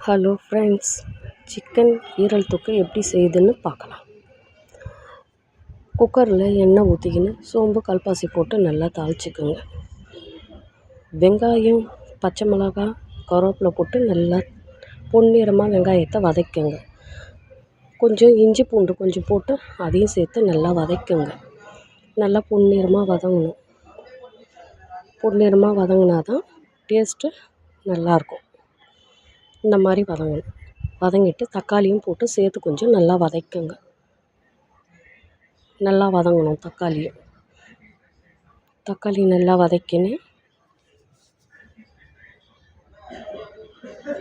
Hello friends, chicken ஈரல் தொக்கு எப்படி செய்யுதுன்னு பார்க்கலாம். குக்கரில் எண்ணெய் ஊற்றிக்கின்னு சோம்பு கல்பாசி போட்டு நல்லா தாளிச்சிக்கோங்க. வெங்காயம், பச்சை மிளகாய், கருவேப்பிலை போட்டு நல்லா பொன்னிறமாக வெங்காயத்தை வதக்குங்க. கொஞ்சம் இஞ்சி பூண்டு கொஞ்சம் போட்டு அதையும் சேர்த்து நல்லா வதக்குங்க. நல்லா பொன்னிறமாக வதங்கணும். பொன்னிறமாக வதங்கினா தான் டேஸ்ட்டு நல்லாயிருக்கும். இந்த மாதிரி வதங்கணும். வதங்கிட்டு தக்காளியும் போட்டு சேர்த்து கொஞ்சம் நல்லா வதக்குங்க. நல்லா வதங்கணும் தக்காளி நல்லா வதக்கின்னு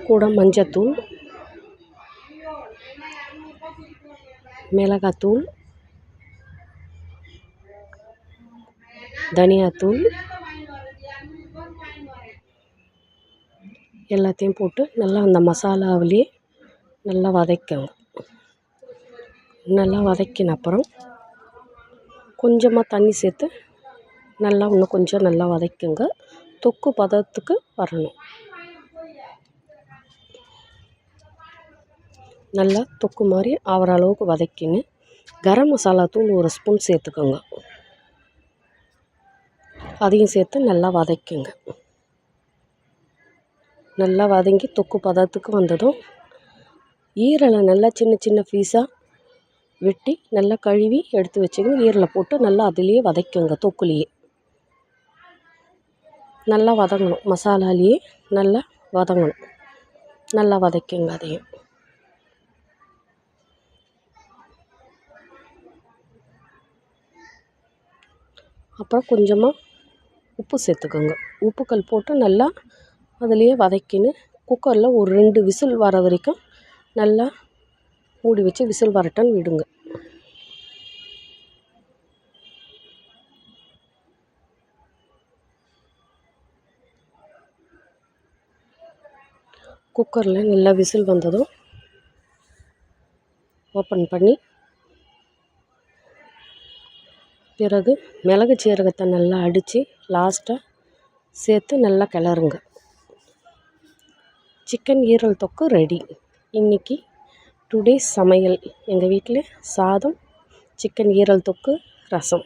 கூட மஞ்சத்தூள், மிளகாத்தூள், தனியாத்தூள் எல்லாத்தையும் போட்டு நல்லா அந்த மசாலாவிலே நல்லா வதக்குங்க. நல்லா வதக்கின அப்புறம் கொஞ்சமாக தண்ணி சேர்த்து நல்லா இன்னும் கொஞ்சம் நல்லா வதக்குங்க. தொக்கு பதத்துக்கு வரணும். நல்லா தொக்கு மாதிரி ஆகிற அளவுக்கு வதக்கின்னு கரம் மசாலா தூள் 1 ஸ்பூன் சேர்த்துக்கோங்க. அதையும் சேர்த்து நல்லா வதக்குங்க. நல்லா வதங்கி தொக்கு பதத்துக்கு வந்ததும் ஈரலை நல்லா சின்ன சின்ன பீஸாக வெட்டி நல்லா கழுவி எடுத்து வச்சுக்கணும். ஈரலை போட்டு நல்லா அதிலேயே வதக்குங்க. தொக்குலேயே நல்லா வதங்கணும். மசாலாலேயே நல்லா வதங்கணும். நல்லா வதக்குங்க. அதையும் அப்புறம் கொஞ்சமாக உப்பு சேர்த்துக்கோங்க. உப்புக்கல் போட்டு நல்லா அதிலேயே வதக்கின்னு குக்கரில் ஒரு 2 விசில் வர வரைக்கும் நல்லா மூடி வச்சு விசில் வரட்டன்னு விடுங்க. குக்கரில் நல்லா விசில் வந்ததும் ஓப்பன் பண்ணி பிறகு மிளகு சீரகத்தை நல்லா அடித்து லாஸ்ட்டாக சேர்த்து நல்லா கிளறுங்க. சிக்கன் ஈரல் தொக்கு ரெடி. இன்றைக்கி டுடேஸ் சமையல் எங்கள் வீட்டில் சாதம், சிக்கன் ஈரல் தொக்கு, ரசம்.